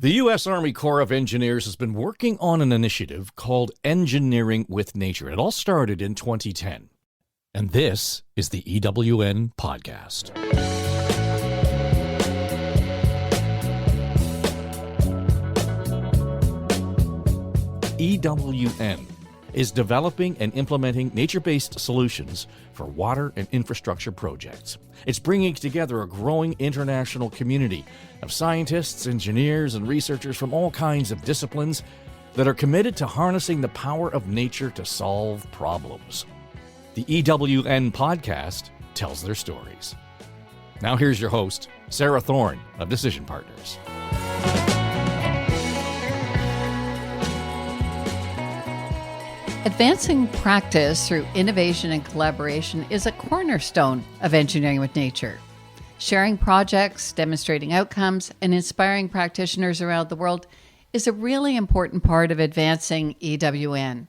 The U.S. Army Corps of Engineers has been working on an initiative called Engineering with Nature. It all started in 2010. And this is the EWN Podcast. EWN is developing and implementing nature-based solutions for water and infrastructure projects. It's bringing together a growing international community of scientists, engineers, and researchers from all kinds of disciplines that are committed to harnessing the power of nature to solve problems. The EWN Podcast tells their stories. Now here's your host, Sarah Thorne of Decision Partners. Advancing practice through innovation and collaboration is a cornerstone of engineering with nature. Sharing projects, demonstrating outcomes, and inspiring practitioners around the world is a really important part of advancing EWN.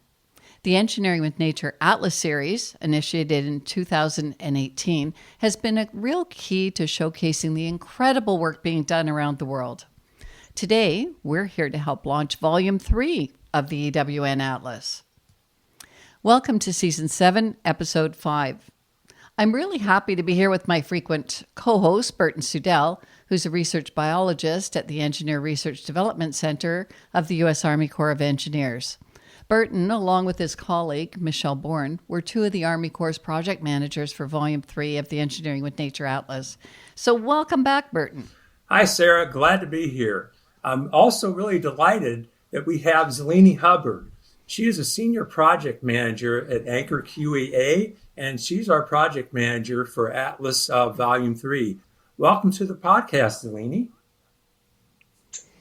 The Engineering with Nature Atlas series, initiated in 2018, has been a real key to showcasing the incredible work being done around the world. Today, we're here to help launch Volume 3 of the EWN Atlas. Welcome to Season 7, Episode 5. I'm really happy to be here with my frequent co-host, Burton Suedel, who's a research biologist at the Engineer Research Development Center of the U.S. Army Corps of Engineers. Burton, along with his colleague, Michelle Bourne, were two of the Army Corps' project managers for Volume 3 of the Engineering with Nature Atlas. So welcome back, Burton. Hi, Sarah. Glad to be here. I'm also really delighted that we have Zelini Hubbard. She is a senior project manager at Anchor QEA, and she's our project manager for Atlas Volume 3. Welcome to the podcast, Zelini.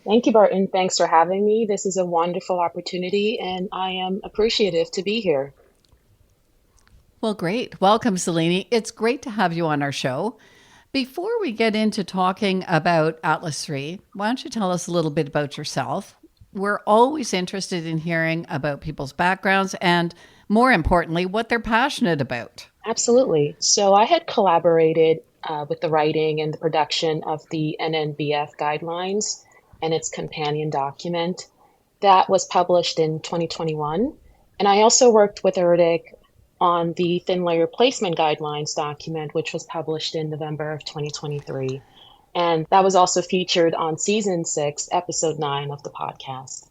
Thank you, Burton. Thanks for having me. This is a wonderful opportunity, and I am appreciative to be here. Well, great. Welcome, Zelini. It's great to have you on our show. Before we get into talking about Atlas 3, why don't you tell us a little bit about yourself? We're always interested in hearing about people's backgrounds and, more importantly, what they're passionate about. Absolutely. So I had collaborated with the writing and the production of the NBS guidelines and its companion document that was published in 2021. And I also worked with ERDIC on the thin layer placement guidelines document, which was published in November of 2023. And that was also featured on Season 6, Episode 9 of the podcast.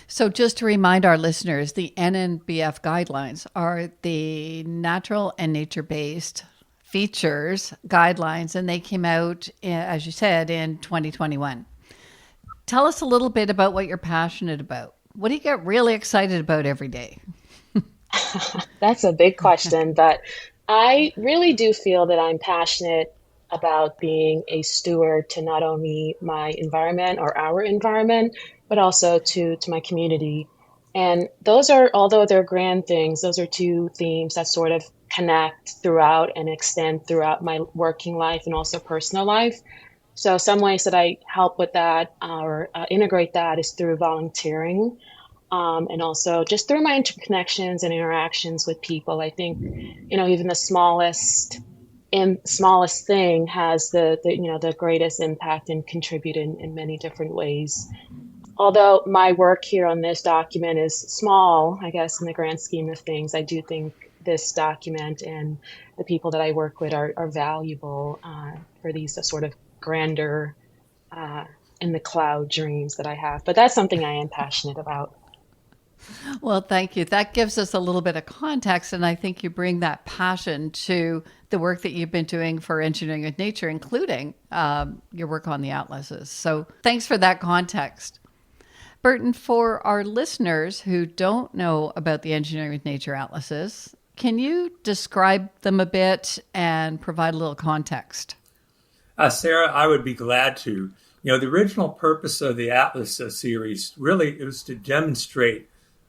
So just to remind our listeners, the NNBF guidelines are the natural and nature-based features guidelines, and they came out, as you said, in 2021. Tell us a little bit about what you're passionate about. What do you get really excited about every day? That's a big question, but I really do feel that I'm passionate about being a steward to not only my environment or our environment, but also to my community. And those are, although they're grand things, those are two themes that sort of connect throughout and extend throughout my working life and also personal life. So some ways that I help with that or integrate that is through volunteering and also just through my interconnections and interactions with people. I think, even the smallest thing has the greatest impact and contribute in many different ways. Although my work here on this document is small, I guess, in the grand scheme of things, I do think this document and the people that I work with are valuable for these sort of grander in the cloud dreams that I have. But that's something I am passionate about. Well, thank you. That gives us a little bit of context, and I think you bring that passion to the work that you've been doing for Engineering with Nature, including your work on the atlases. So thanks for that context. Burton, for our listeners who don't know about the Engineering with Nature atlases, can you describe them a bit and provide a little context? Sarah, I would be glad to. The original purpose of the Atlas series really was to demonstrate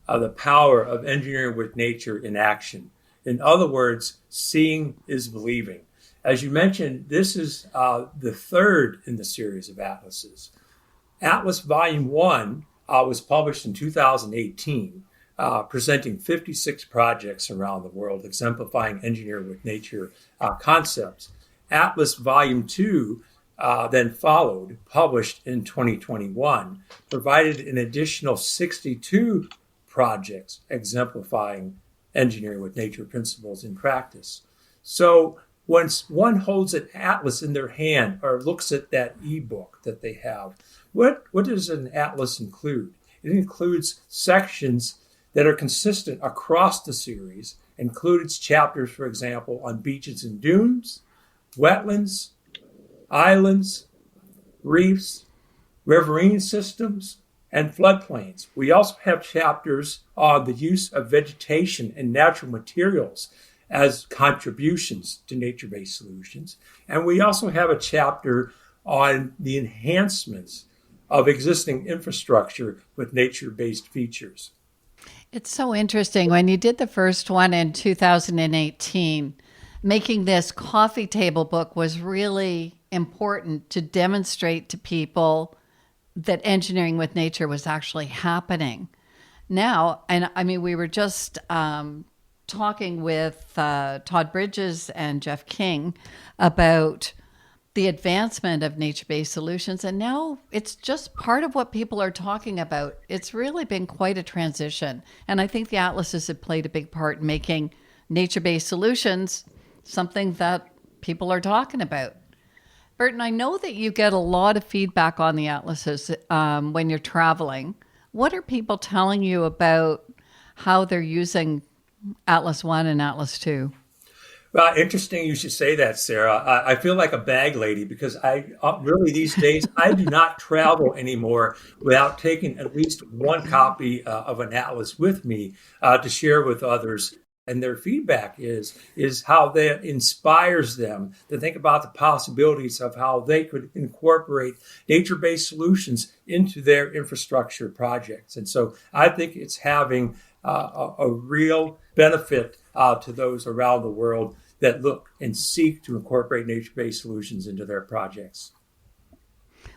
the power of engineering with nature in action. In other words, seeing is believing. As you mentioned, this is the third in the series of atlases. Atlas Volume 1 was published in 2018, presenting 56 projects around the world, exemplifying engineering with nature concepts. Atlas Volume 2 then followed, published in 2021, provided an additional 62 projects exemplifying engineering with nature principles in practice. So once one holds an atlas in their hand or looks at that ebook that they have, what does an atlas include? It includes sections that are consistent across the series, includes chapters, for example, on beaches and dunes, wetlands, islands, reefs, riverine systems, and floodplains. We also have chapters on the use of vegetation and natural materials as contributions to nature-based solutions. And we also have a chapter on the enhancements of existing infrastructure with nature-based features. It's so interesting. When you did the first one in 2018, making this coffee table book was really important to demonstrate to people that engineering with nature was actually happening. Now, and I mean, we were just talking with Todd Bridges and Jeff King about the advancement of nature-based solutions, and now it's just part of what people are talking about. It's really been quite a transition, and I think the atlases have played a big part in making nature-based solutions something that people are talking about. Burton, I know that you get a lot of feedback on the atlases when you're traveling. What are people telling you about how they're using Atlas 1 and Atlas 2? Well, interesting you should say that, Sarah. I feel like a bag lady because I really these days, I do not travel anymore without taking at least one copy of an atlas with me to share with others. And their feedback is how that inspires them to think about the possibilities of how they could incorporate nature-based solutions into their infrastructure projects. And so I think it's having a real benefit to those around the world that look and seek to incorporate nature-based solutions into their projects.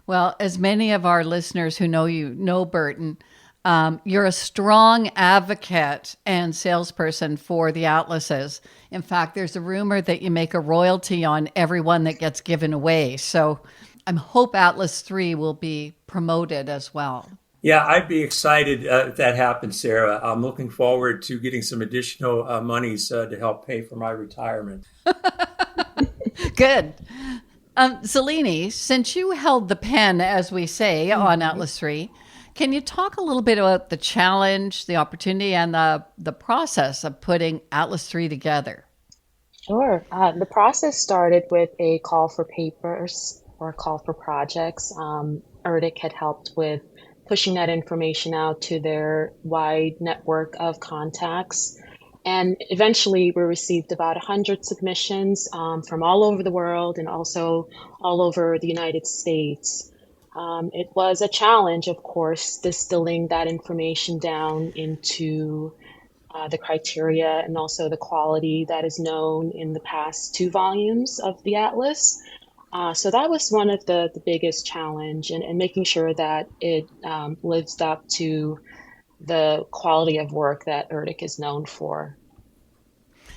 Well, as many of our listeners who know you know, Burton, you're a strong advocate and salesperson for the atlases. In fact, there's a rumor that you make a royalty on every one that gets given away. So I hope Atlas 3 will be promoted as well. Yeah, I'd be excited if that happens, Sarah. I'm looking forward to getting some additional monies to help pay for my retirement. Good. Zelini, since you held the pen, as we say, on Atlas 3, can you talk a little bit about the challenge, the opportunity, and the process of putting Atlas 3 together? Sure. The process started with a call for papers or a call for projects. ERDIC had helped with pushing that information out to their wide network of contacts. And eventually we received about 100 submissions from all over the world and also all over the United States. It was a challenge, of course, distilling that information down into the criteria and also the quality that is known in the past 2 volumes of the Atlas. So that was one of the biggest challenge and making sure that it lives up to the quality of work that ERDIC is known for.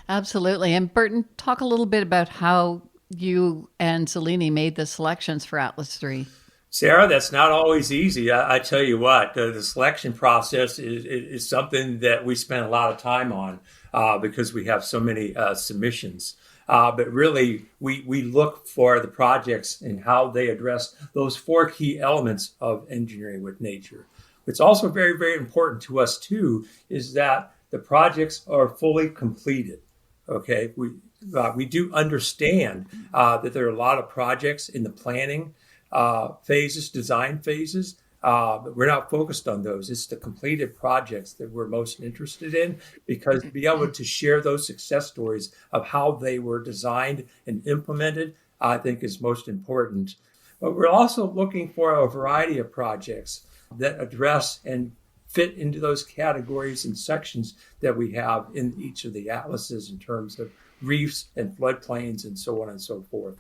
Absolutely. And Burton, talk a little bit about how you and Zelini made the selections for Atlas 3. Sarah, that's not always easy. I tell you what, the selection process is something that we spend a lot of time on because we have so many submissions. But really, we look for the projects and how they address those 4 key elements of engineering with nature. What's also very, very important to us, too, is that the projects are fully completed. Okay, we do understand that there are a lot of projects in the planning phases, design phases, but we're not focused on those. It's the completed projects that we're most interested in because to be able to share those success stories of how they were designed and implemented, I think is most important. But we're also looking for a variety of projects that address and fit into those categories and sections that we have in each of the atlases in terms of reefs and floodplains and so on and so forth.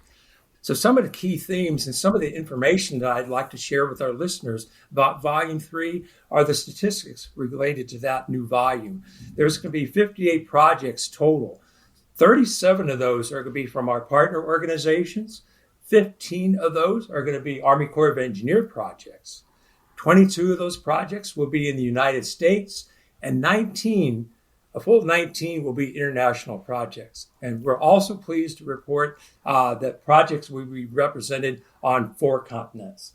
So some of the key themes and some of the information that I'd like to share with our listeners about Volume 3 are the statistics related to that new volume. There's going to be 58 projects total. 37 of those are going to be from our partner organizations. 15 of those are going to be Army Corps of Engineers projects. 22 of those projects will be in the United States, and a full 19 will be international projects. And we're also pleased to report that projects will be represented on 4 continents.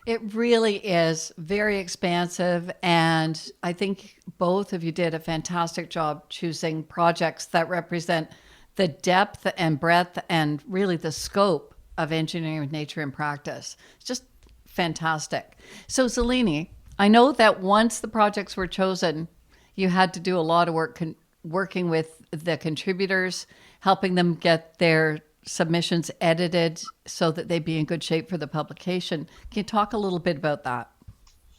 It really is very expansive, and I think both of you did a fantastic job choosing projects that represent the depth and breadth and really the scope of engineering with nature in practice. It's just fantastic. So Zelini, I know that once the projects were chosen, you had to do a lot of work working with the contributors, helping them get their submissions edited so that they'd be in good shape for the publication. Can you talk a little bit about that?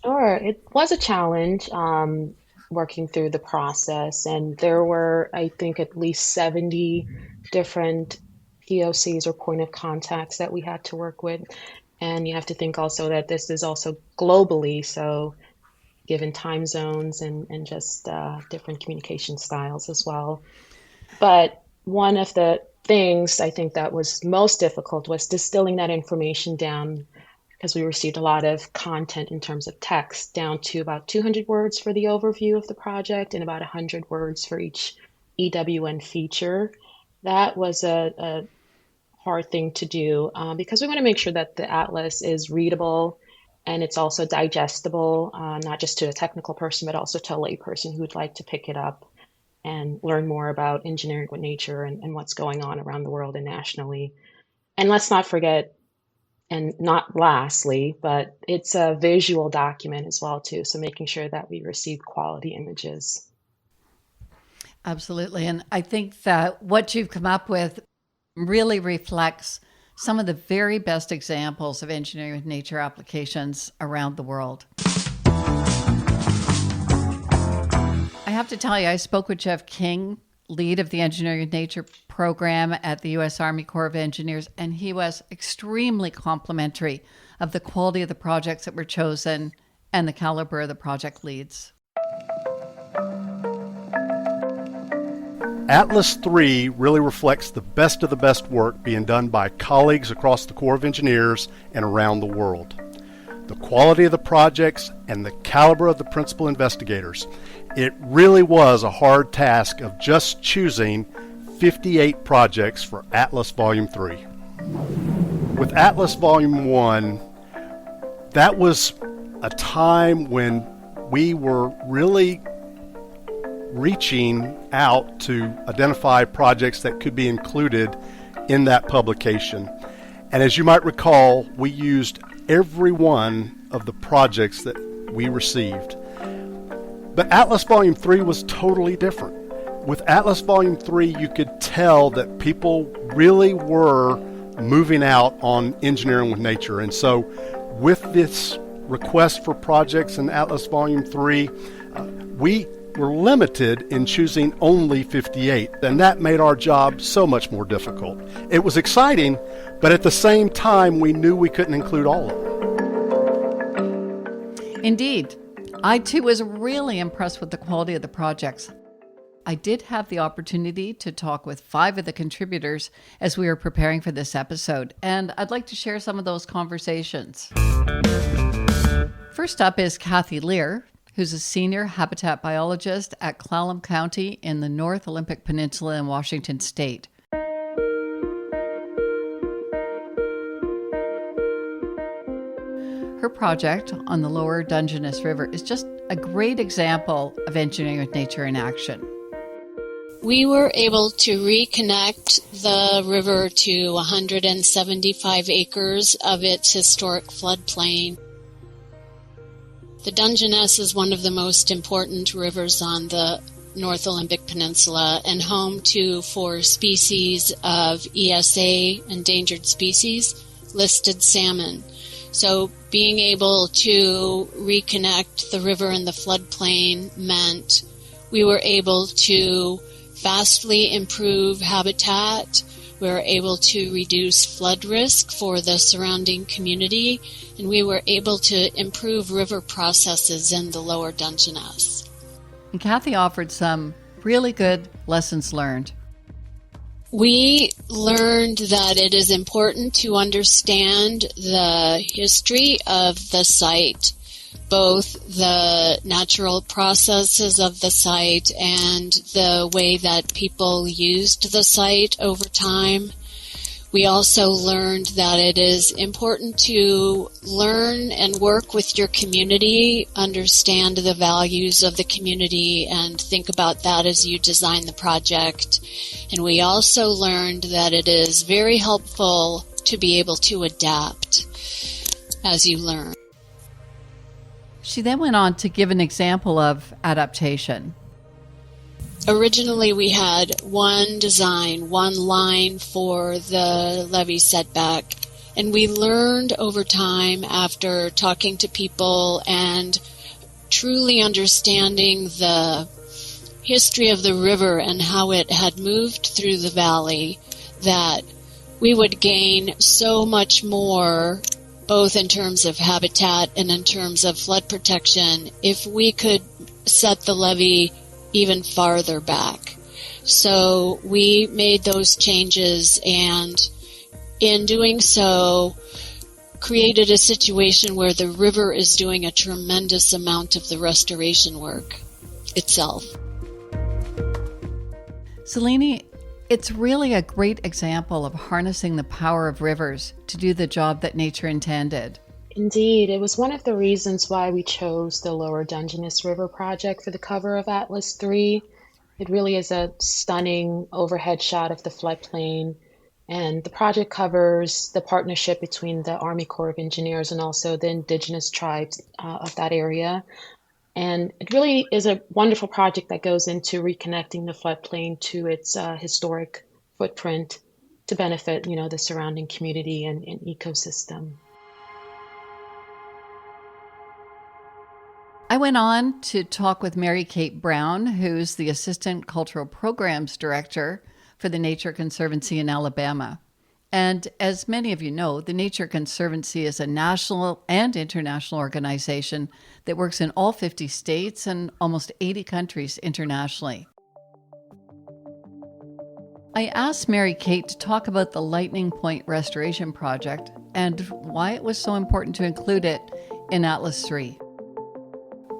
Sure. It was a challenge working through the process, and there were, I think, at least 70 different POCs or point of contacts that we had to work with. And you have to think also that this is also globally, so given time zones and just different communication styles as well. But one of the things I think that was most difficult was distilling that information down, because we received a lot of content in terms of text, down to about 200 words for the overview of the project and about 100 words for each EWN feature. That was a hard thing to do because we want to make sure that the atlas is readable and it's also digestible, not just to a technical person, but also to a lay person who would like to pick it up and learn more about engineering with nature and what's going on around the world and nationally. And let's not forget, and not lastly, but it's a visual document as well too. So making sure that we receive quality images. Absolutely. And I think that what you've come up with really reflects some of the very best examples of engineering with nature applications around the world. I have to tell you, I spoke with Jeff King, lead of the Engineering with Nature program at the U.S. Army Corps of Engineers, and he was extremely complimentary of the quality of the projects that were chosen and the caliber of the project leads. Atlas 3 really reflects the best of the best work being done by colleagues across the Corps of Engineers and around the world. The quality of the projects and the caliber of the principal investigators. It really was a hard task of just choosing 58 projects for Atlas Volume 3. With Atlas Volume 1, that was a time when we were really reaching out to identify projects that could be included in that publication. And as you might recall, we used every one of the projects that we received. But Atlas Volume 3 was totally different. With Atlas Volume 3, you could tell that people really were moving out on engineering with nature. And so with this request for projects in Atlas Volume 3, we were limited in choosing only 58, and that made our job so much more difficult. It was exciting, but at the same time, we knew we couldn't include all of them. Indeed. I too was really impressed with the quality of the projects. I did have the opportunity to talk with 5 of the contributors as we were preparing for this episode, and I'd like to share some of those conversations. First up is Kathy Lear, who's a senior habitat biologist at Clallam County in the North Olympic Peninsula in Washington State. Her project on the lower Dungeness River is just a great example of engineering with nature in action. We were able to reconnect the river to 175 acres of its historic floodplain. The Dungeness is one of the most important rivers on the North Olympic Peninsula and home to 4 species of ESA, endangered species, listed salmon. So being able to reconnect the river and the floodplain meant we were able to vastly improve habitat. We were able to reduce flood risk for the surrounding community, and we were able to improve river processes in the lower Dungeness. And Kathy offered some really good lessons learned. We learned that it is important to understand the history of the site, both the natural processes of the site and the way that people used the site over time. We also learned that it is important to learn and work with your community, understand the values of the community, and think about that as you design the project. And we also learned that it is very helpful to be able to adapt as you learn. She then went on to give an example of adaptation. Originally, we had one design, one line for the levee setback, and we learned over time after talking to people and truly understanding the history of the river and how it had moved through the valley that we would gain so much more, both in terms of habitat and in terms of flood protection, if we could set the levee even farther back. So we made those changes, and in doing so, created a situation where the river is doing a tremendous amount of the restoration work itself. Zelini, it's really a great example of harnessing the power of rivers to do the job that nature intended. Indeed, it was one of the reasons why we chose the Lower Dungeness River project for the cover of Atlas 3. It really is a stunning overhead shot of the floodplain, and the project covers the partnership between the Army Corps of Engineers and also the indigenous tribes of that area. And it really is a wonderful project that goes into reconnecting the floodplain to its historic footprint to benefit, the surrounding community and ecosystem. I went on to talk with Mary Kate Brown, who's the Assistant Cultural Programs Director for the Nature Conservancy in Alabama. And as many of you know, the Nature Conservancy is a national and international organization that works in all 50 states and almost 80 countries internationally. I asked Mary Kate to talk about the Lightning Point Restoration Project and why it was so important to include it in Atlas 3.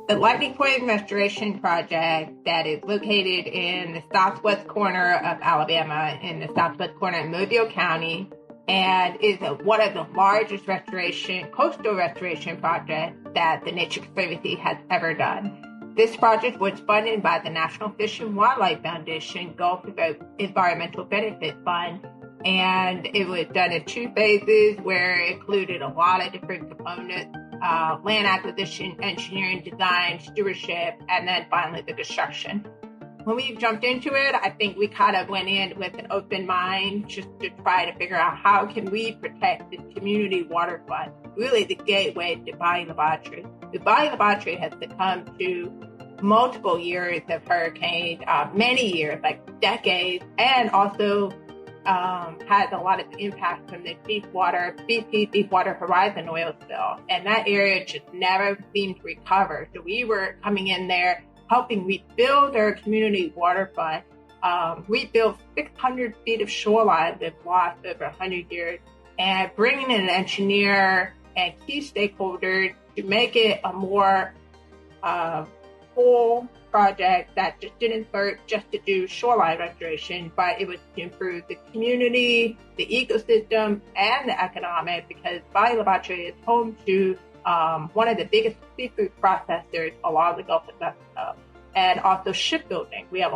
The Lightning Point Restoration Project that is located in the southwest corner of Alabama, in the southwest corner of Mobile County, and is one of the largest coastal restoration projects that the Nature Conservancy has ever done. This project was funded by the National Fish and Wildlife Foundation Gulf Environmental Benefit Fund, and it was done in 2 phases where it included a lot of different components. Land acquisition, engineering, design, stewardship, and then finally the construction. When we jumped into it, I think we kind of went in with an open mind just to try to figure out how can we protect the community waterfront, really the gateway to Biologist. The Biologist has succumbed to multiple years of hurricanes, many years, like decades, and also has a lot of impact from the Deepwater Horizon oil spill. And that area just never seemed to recover. So we were coming in there, helping rebuild our community waterfront. We built 600 feet of shoreline that lost over 100 years, and bringing in an engineer and key stakeholders to make it a more full project that just didn't start just to do shoreline restoration, but it was to improve the community, the ecosystem, and the economic, because Biologist is home to one of the biggest seafood processors along the Gulf of Mexico, and also shipbuilding. We have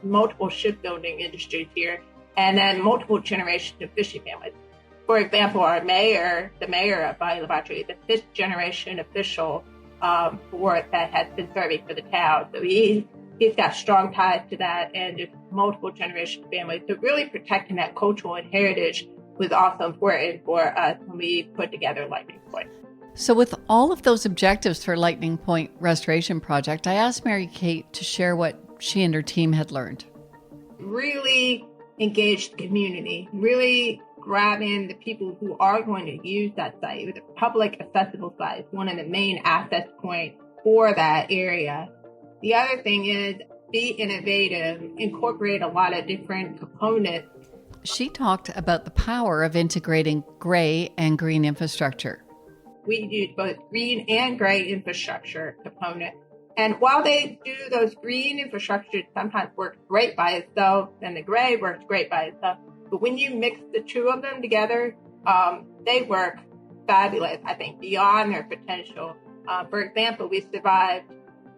multiple shipbuilding industries here, and then multiple generations of fishing families. For example, the mayor of Biologist is a 5th generation official that has been serving for the town. So he's got strong ties to that, and just multiple generation families. So really protecting that cultural and heritage was also important for us when we put together Lightning Point. So with all of those objectives for Lightning Point Restoration Project, I asked Mary Kate to share what she and her team had learned. Really engage the community, really grab in the people who are going to use that site. With a public accessible site, one of the main access points for that area. The other thing is be innovative, incorporate a lot of different components She talked about the power of integrating gray and green infrastructure. We use both green and gray infrastructure components. And while they do those green infrastructure sometimes works great by itself, and the gray works great by itself, but when you mix the two of them together, they work fabulous, I think, beyond their potential. For example, we survived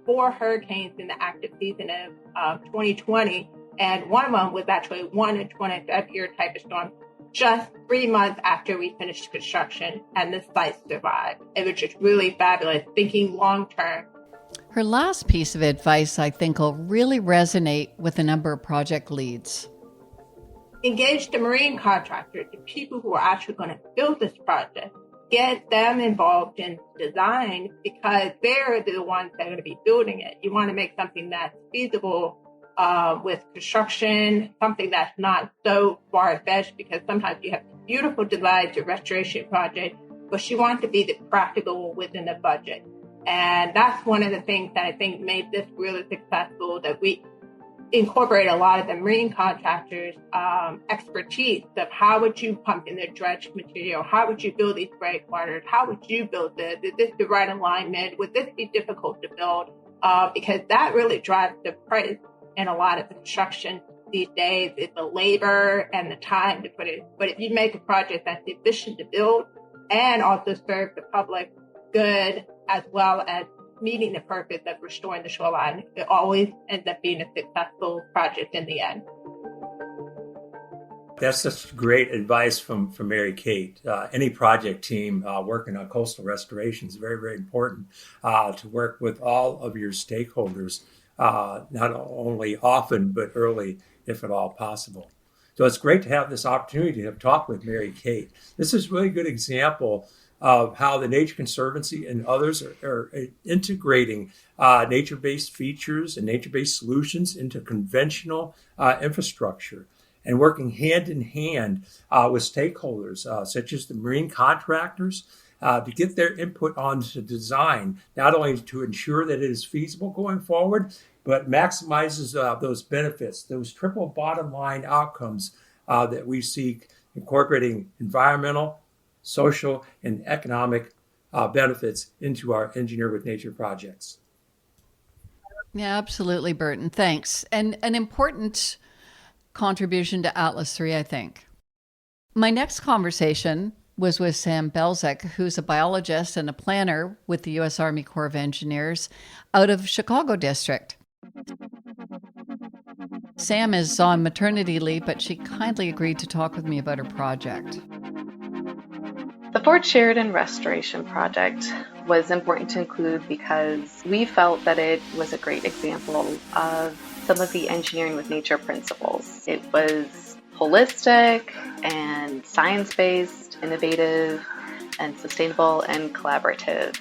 4 hurricanes in the active season of 2020, and one of them was actually 1 in 25 year type of storm, just 3 months after we finished construction, and the site survived. It was just really fabulous, thinking long term. Her last piece of advice, I think, will really resonate with a number of project leads. Engage the marine contractor, the people who are actually going to build this project. Get them involved in design because they're the ones that are going to be building it. You want to make something that's feasible with construction, something that's not so far-fetched, because sometimes you have beautiful designs or restoration projects, but you want to be the practical within the budget. And that's one of the things that I think made this really successful, that we incorporate a lot of the marine contractors' expertise of how would you pump in the dredge material, how would you build these breakwaters, how would you build this, is this the right alignment, would this be difficult to build, because that really drives the price in a lot of construction these days, is the labor and the time to put it. But if you make a project that's efficient to build and also serve the public good, as well as meeting the purpose of restoring the shoreline, it always ends up being a successful project in the end. That's such great advice from Mary Kate. Any project team working on coastal restoration is very, very important to work with all of your stakeholders, not only often, but early, if at all possible. So it's great to have this opportunity to have talked with Mary Kate. This is a really good example of how the Nature Conservancy and others are integrating nature-based features and nature-based solutions into conventional infrastructure, and working hand in hand with stakeholders such as the marine contractors to get their input onto design, not only to ensure that it is feasible going forward, but maximizes those benefits, those triple bottom line outcomes that we seek, incorporating environmental, social, and economic benefits into our Engineer with Nature projects. Yeah, absolutely, Burton. Thanks. And an important contribution to Atlas 3, I think. My next conversation was with Sam Belzec, who's a biologist and a planner with the U.S. Army Corps of Engineers out of Chicago District. Sam is on maternity leave, but she kindly agreed to talk with me about her project. The Fort Sheridan Restoration Project was important to include because we felt that it was a great example of some of the Engineering with Nature principles. It was holistic and science-based, innovative and sustainable and collaborative.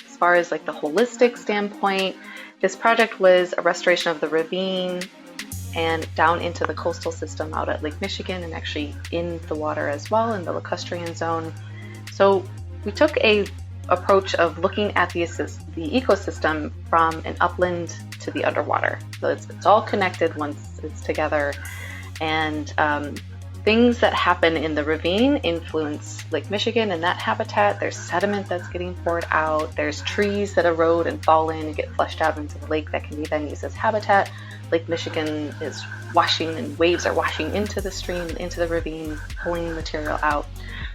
As far as like the holistic standpoint, this project was a restoration of the ravine and down into the coastal system out at Lake Michigan, and actually in the water as well in the lacustrine zone. So we took a approach of looking at the ecosystem from an upland to the underwater. So it's all connected once it's together, and things that happen in the ravine influence Lake Michigan and that habitat. There's sediment that's getting poured out. There's trees that erode and fall in and get flushed out into the lake that can be then used as habitat. Lake Michigan is washing, and waves are washing into the stream, into the ravine, pulling material out.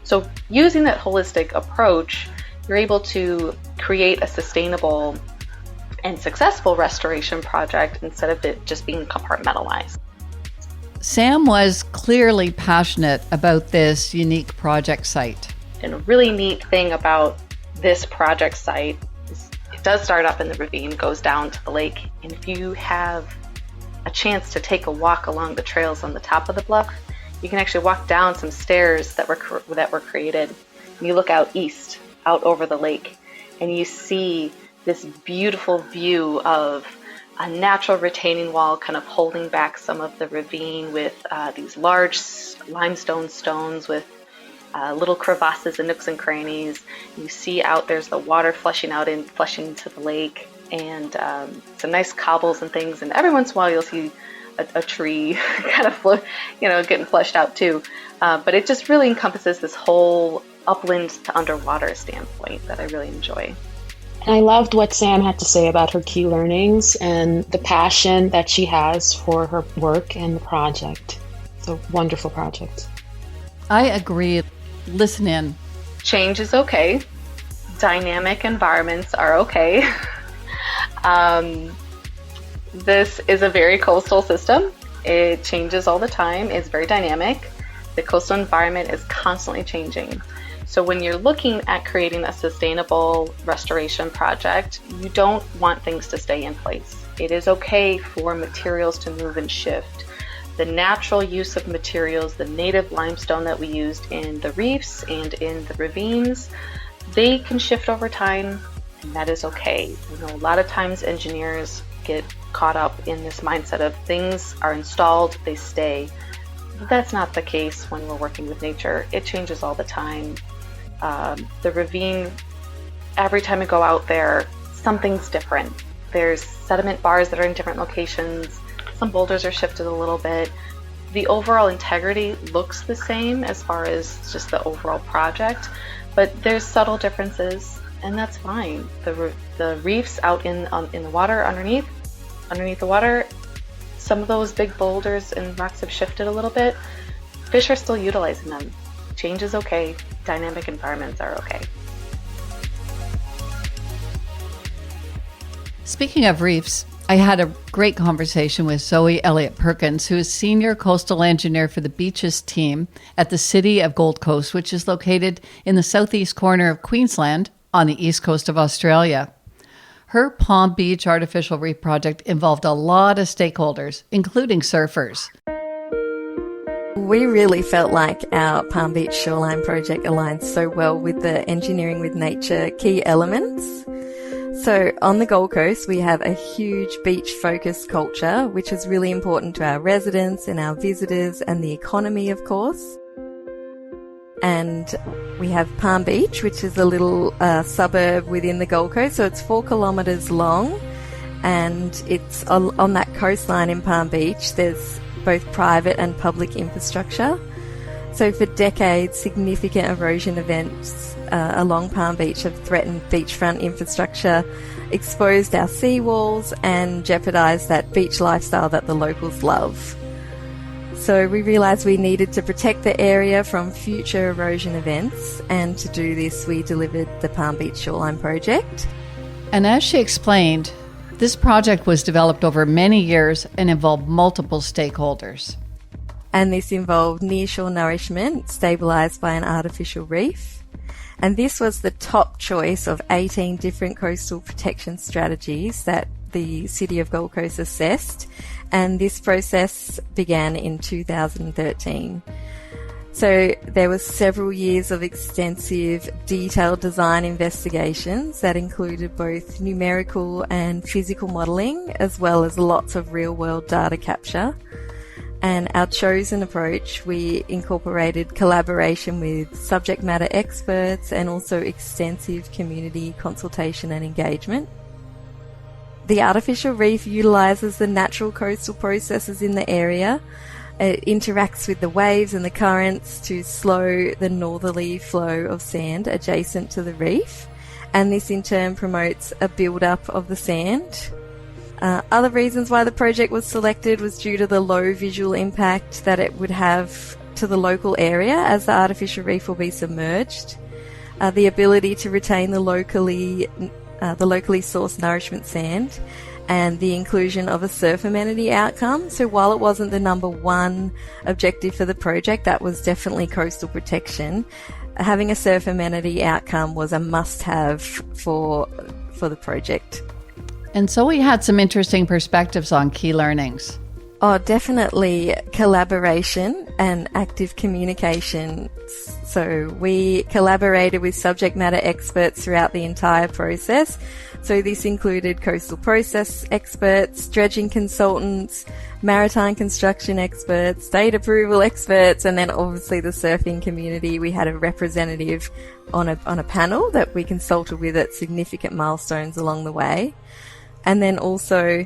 So using that holistic approach, you're able to create a sustainable and successful restoration project instead of it just being compartmentalized. Sam was clearly passionate about this unique project site. And a really neat thing about this project site is it does start up in the ravine, goes down to the lake, and if you have a chance to take a walk along the trails on the top of the bluff, you can actually walk down some stairs that were created, and you look out east, out over the lake, and you see this beautiful view of a natural retaining wall kind of holding back some of the ravine with these large limestone stones with little crevasses and nooks and crannies. You see out there's the water flushing into the lake, and some nice cobbles and things, and every once in a while you'll see a tree kind of, getting flushed out too. But it just really encompasses this whole upland to underwater standpoint that I really enjoy. And I loved what Sam had to say about her key learnings and the passion that she has for her work and the project. It's a wonderful project. I agree. Listen in. Change is okay. Dynamic environments are okay. This is a very coastal system. It changes all the time. It's very dynamic. The coastal environment is constantly changing. So when you're looking at creating a sustainable restoration project, you don't want things to stay in place. It is okay for materials to move and shift. The natural use of materials, the native limestone that we used in the reefs and in the ravines, they can shift over time, and that is okay. A lot of times engineers get caught up in this mindset of things are installed, they stay. But that's not the case when we're working with nature. It changes all the time. The ravine, every time we go out there, something's different. There's sediment bars that are in different locations. Some boulders are shifted a little bit. The overall integrity looks the same as far as just the overall project, but there's subtle differences, and that's fine. The reefs out in the water underneath the water, some of those big boulders and rocks have shifted a little bit. Fish are still utilizing them. Change is okay. Dynamic environments are okay. Speaking of reefs, I had a great conversation with Zoe Elliott-Perkins, who is Senior Coastal Engineer for the Beaches team at the City of Gold Coast, which is located in the southeast corner of Queensland on the east coast of Australia. Her Palm Beach Artificial Reef project involved a lot of stakeholders, including surfers. We really felt like our Palm Beach Shoreline project aligns so well with the Engineering with Nature key elements. So on the Gold Coast, we have a huge beach-focused culture, which is really important to our residents and our visitors and the economy, of course. And we have Palm Beach, which is a little suburb within the Gold Coast. So it's 4 kilometres long, and it's on that coastline in Palm Beach. There's both private and public infrastructure. So for decades, significant erosion events along Palm Beach have threatened beachfront infrastructure, exposed our seawalls, and jeopardised that beach lifestyle that the locals love. So we realised we needed to protect the area from future erosion events, and to do this we delivered the Palm Beach Shoreline project. And as she explained, this project was developed over many years and involved multiple stakeholders. And this involved nearshore nourishment stabilised by an artificial reef. And this was the top choice of 18 different coastal protection strategies that the City of Gold Coast assessed, and this process began in 2013. So there was several years of extensive, detailed design investigations that included both numerical and physical modelling, as well as lots of real-world data capture. And our chosen approach, we incorporated collaboration with subject matter experts and also extensive community consultation and engagement. The artificial reef utilises the natural coastal processes in the area. It interacts with the waves and the currents to slow the northerly flow of sand adjacent to the reef, and this in turn promotes a build-up of the sand. Other reasons why the project was selected was due to the low visual impact that it would have to the local area as the artificial reef will be submerged, the ability to retain the locally sourced nourishment sand, and the inclusion of a surf amenity outcome. So while it wasn't the number one objective for the project, that was definitely coastal protection, having a surf amenity outcome was a must-have for the project. And so we had some interesting perspectives on key learnings. Oh, definitely collaboration and active communication. So we collaborated with subject matter experts throughout the entire process. So this included coastal process experts, dredging consultants, maritime construction experts, state approval experts, and then obviously the surfing community. We had a representative on a panel that we consulted with at significant milestones along the way. And then also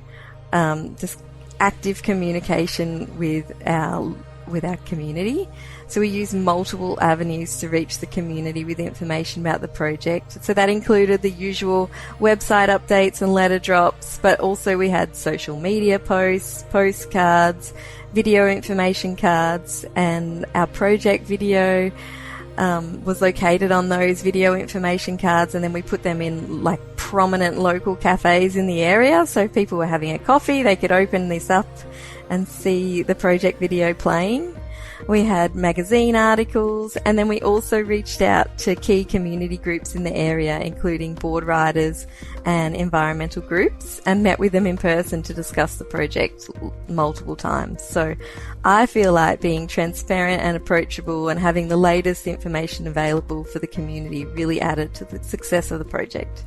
just active communication with our community. So we use multiple avenues to reach the community with information about the project. So that included the usual website updates and letter drops, but also we had social media posts, postcards, video information cards, and our project video was located on those video information cards, and then we put them in like prominent local cafes in the area. So if people were having a coffee, they could open this up and see the project video playing. We had magazine articles, and then we also reached out to key community groups in the area, including board riders and environmental groups, and met with them in person to discuss the project multiple times. So I feel like being transparent and approachable and having the latest information available for the community really added to the success of the project.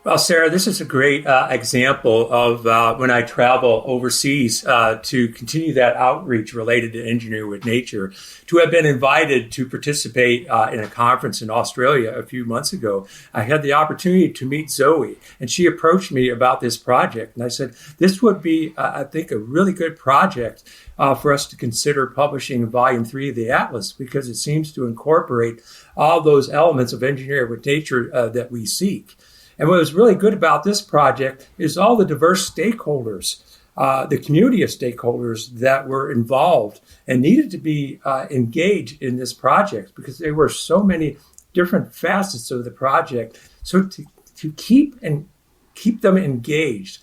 Well, Sarah, this is a great example of when I travel overseas to continue that outreach related to engineering with nature, to have been invited to participate in a conference in Australia a few months ago. I had the opportunity to meet Zoe, and she approached me about this project. And I said, this would be, I think, a really good project for us to consider publishing Volume 3 of the Atlas, because it seems to incorporate all those elements of engineering with nature that we seek. And what was really good about this project is all the diverse stakeholders, the community of stakeholders that were involved and needed to be engaged in this project, because there were so many different facets of the project. So to keep them engaged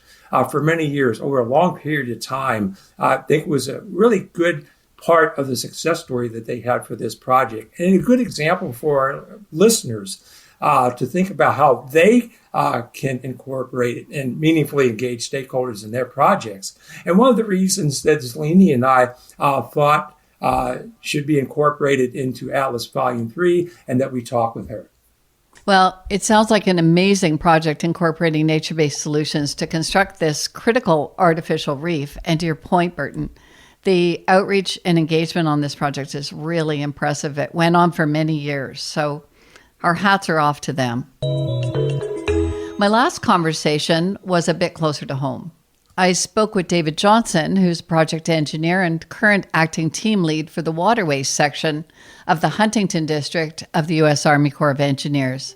for many years, over a long period of time, I think was a really good part of the success story that they had for this project. And a good example for our listeners to think about how they can incorporate and meaningfully engage stakeholders in their projects. And one of the reasons that Zelini and I thought should be incorporated into Atlas Volume 3, and that we talk with her. Well, it sounds like an amazing project incorporating nature-based solutions to construct this critical artificial reef. And to your point, Burton, the outreach and engagement on this project is really impressive. It went on for many years, so our hats are off to them. My last conversation was a bit closer to home. I spoke with David Johnson, who's project engineer and current acting team lead for the waterways section of the Huntington District of the U.S. Army Corps of Engineers.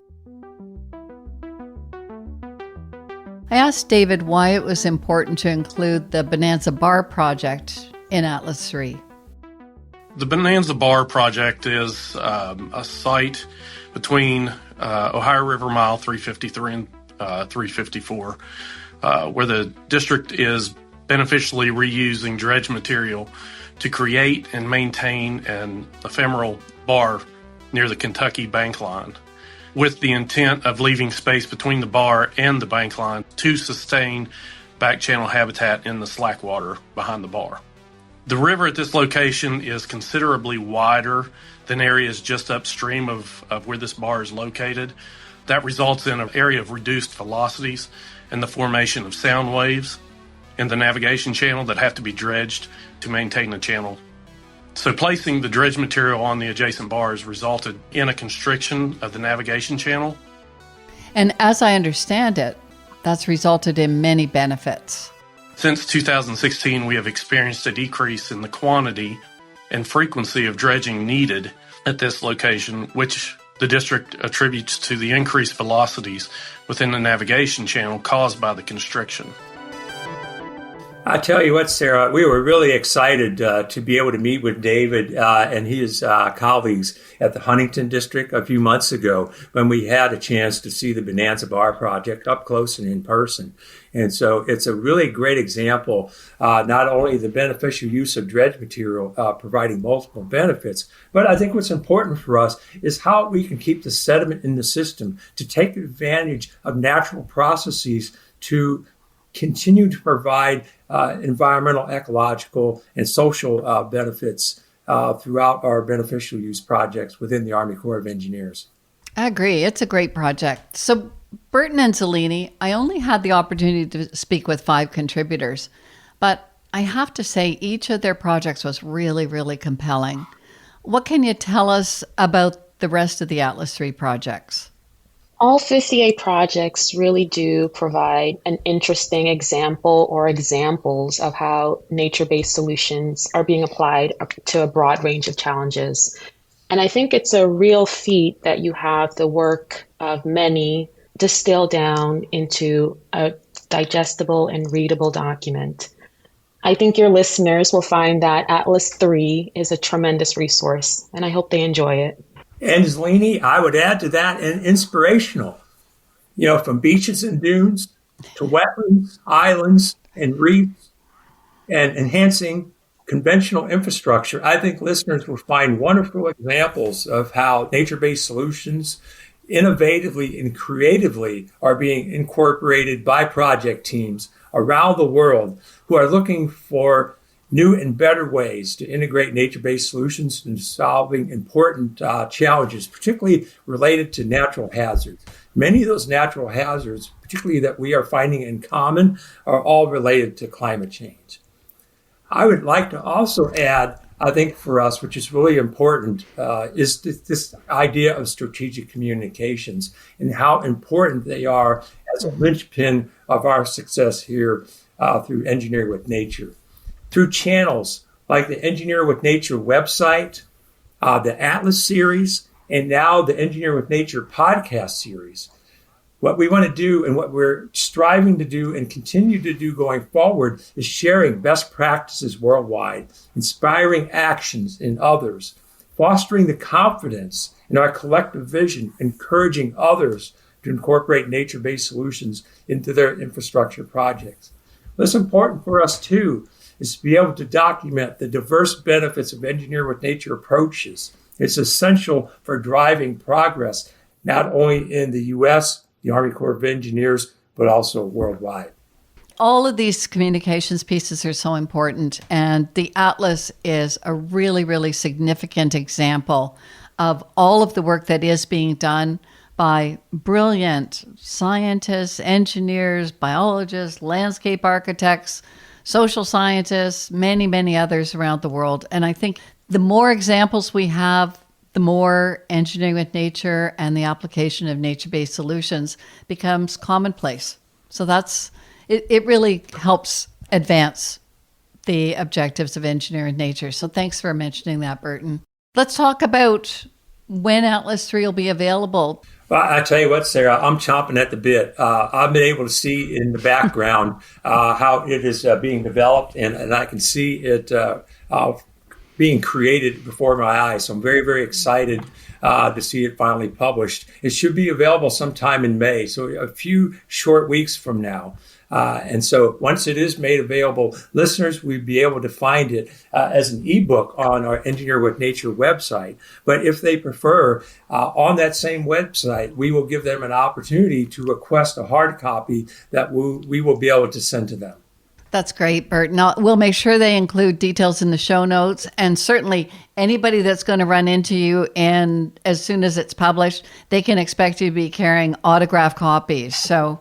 I asked David why it was important to include the Bonanza Bar project in Atlas 3. The Bonanza Bar project is a site between Ohio River Mile 353 and 354, where the district is beneficially reusing dredge material to create and maintain an ephemeral bar near the Kentucky bank line, with the intent of leaving space between the bar and the bank line to sustain back channel habitat in the slack water behind the bar. The river at this location is considerably wider than areas just upstream of where this bar is located. That results in an area of reduced velocities and the formation of sound waves in the navigation channel that have to be dredged to maintain the channel. So placing the dredge material on the adjacent bars resulted in a constriction of the navigation channel. And as I understand it, that's resulted in many benefits. Since 2016, we have experienced a decrease in the quantity and frequency of dredging needed at this location, which the district attributes to the increased velocities within the navigation channel caused by the constriction. I tell you what, Sarah, we were really excited to be able to meet with David and his colleagues at the Huntington District a few months ago, when we had a chance to see the Bonanza Bar project up close and in person. And so it's a really great example, not only the beneficial use of dredge material providing multiple benefits, but I think what's important for us is how we can keep the sediment in the system to take advantage of natural processes to continue to provide environmental, ecological, and social benefits throughout our beneficial use projects within the Army Corps of Engineers. I agree. It's a great project. So Burton and Zelini, I only had the opportunity to speak with 5 contributors, but I have to say each of their projects was really, really compelling. What can you tell us about the rest of the Atlas 3 projects? All 58 projects really do provide an interesting example or examples of how nature-based solutions are being applied to a broad range of challenges. And I think it's a real feat that you have the work of many distilled down into a digestible and readable document. I think your listeners will find that Atlas 3 is a tremendous resource, and I hope they enjoy it. And Zelini, I would add to that, and inspirational. From beaches and dunes to wetlands, islands, and reefs, and enhancing conventional infrastructure. I think listeners will find wonderful examples of how nature-based solutions innovatively and creatively are being incorporated by project teams around the world who are looking for new and better ways to integrate nature-based solutions in solving important challenges, particularly related to natural hazards. Many of those natural hazards, particularly that we are finding in common, are all related to climate change. I would like to also add, I think for us, which is really important, is this idea of strategic communications and how important they are as a linchpin of our success here through Engineering with Nature. Through channels like the Engineer with Nature website, the Atlas series, and now the Engineer with Nature podcast series. What we want to do and what we're striving to do and continue to do going forward is sharing best practices worldwide, inspiring actions in others, fostering the confidence in our collective vision, encouraging others to incorporate nature-based solutions into their infrastructure projects. What's important for us, too, is to be able to document the diverse benefits of Engineer with Nature approaches. It's essential for driving progress, not only in the U.S., the Army Corps of Engineers, but also worldwide. All of these communications pieces are so important, and the Atlas is a really, really significant example of all of the work that is being done by brilliant scientists, engineers, biologists, landscape architects, social scientists, many, many others around the world. And I think the more examples we have, the more Engineering with Nature and the application of nature-based solutions becomes commonplace. So it really helps advance the objectives of Engineering with Nature. So thanks for mentioning that, Burton. Let's talk about when Atlas 3 will be available. Well, I tell you what, Sarah, I'm chomping at the bit. I've been able to see in the background how it is being developed, and I can see it being created before my eyes. So I'm very, very excited to see it finally published. It should be available sometime in May, so a few short weeks from now. And so once it is made available, listeners will be able to find it as an ebook on our Engineer with Nature website. But if they prefer, on that same website, we will give them an opportunity to request a hard copy that we will be able to send to them. That's great, Bert. Now, we'll make sure they include details in the show notes. And certainly anybody that's going to run into you, and as soon as it's published, they can expect you to be carrying autographed copies. So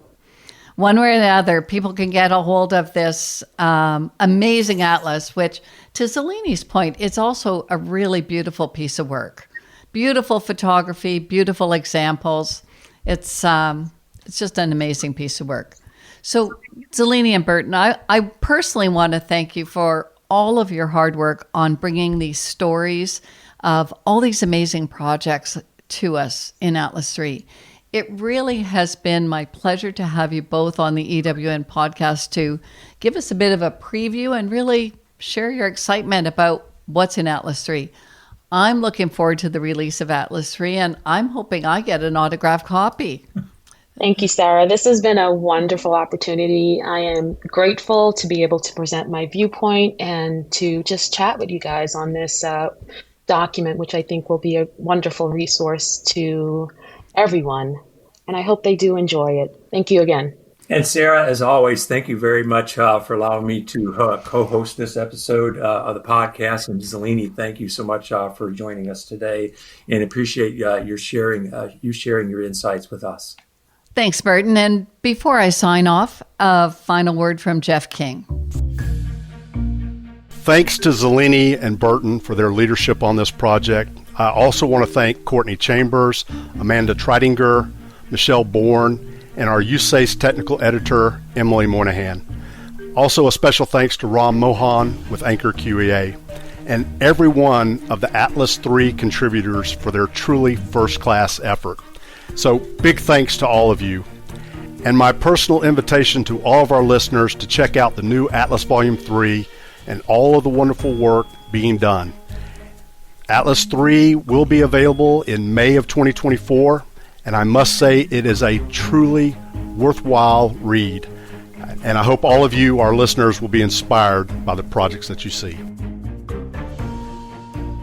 one way or the other, people can get a hold of this amazing atlas, which, to Zelini's point, it's also a really beautiful piece of work. Beautiful photography, beautiful examples. It's just an amazing piece of work. So, Zelini and Burton, I personally want to thank you for all of your hard work on bringing these stories of all these amazing projects to us in Atlas 3. It really has been my pleasure to have you both on the EWN podcast to give us a bit of a preview and really share your excitement about what's in Atlas 3. I'm looking forward to the release of Atlas 3, and I'm hoping I get an autographed copy. Thank you, Sarah. This has been a wonderful opportunity. I am grateful to be able to present my viewpoint and to just chat with you guys on this document, which I think will be a wonderful resource to everyone. And I hope they do enjoy it. Thank you again. And Sarah, as always, thank you very much for allowing me to co-host this episode of the podcast. And Zelini, thank you so much for joining us today, and appreciate you sharing your insights with us. Thanks, Burton. And before I sign off, a final word from Jeff King. Thanks to Zelini and Burton for their leadership on this project. I also want to thank Courtney Chambers, Amanda Treidinger, Michelle Bourne, and our USACE technical editor, Emily Moynihan. Also a special thanks to Ram Mohan with Anchor QEA, and every one of the Atlas 3 contributors for their truly first-class effort. So big thanks to all of you. And my personal invitation to all of our listeners to check out the new Atlas Volume 3 and all of the wonderful work being done. Atlas 3 will be available in May of 2024, and I must say it is a truly worthwhile read. And I hope all of you, our listeners, will be inspired by the projects that you see.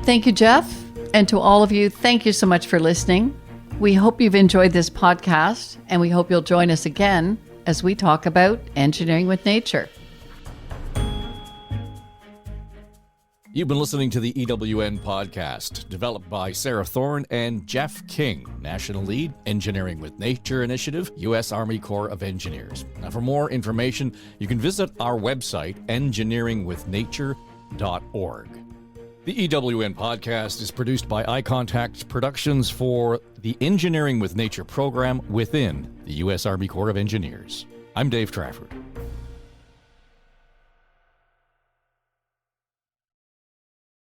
Thank you, Jeff. And to all of you, thank you so much for listening. We hope you've enjoyed this podcast, and we hope you'll join us again as we talk about engineering with nature. You've been listening to the EWN podcast, developed by Sarah Thorne and Jeff King, National Lead, Engineering with Nature Initiative, U.S. Army Corps of Engineers. Now, for more information, you can visit our website, engineeringwithnature.org. The EWN podcast is produced by Eye Contact Productions for the Engineering with Nature program within the U.S. Army Corps of Engineers. I'm Dave Trafford.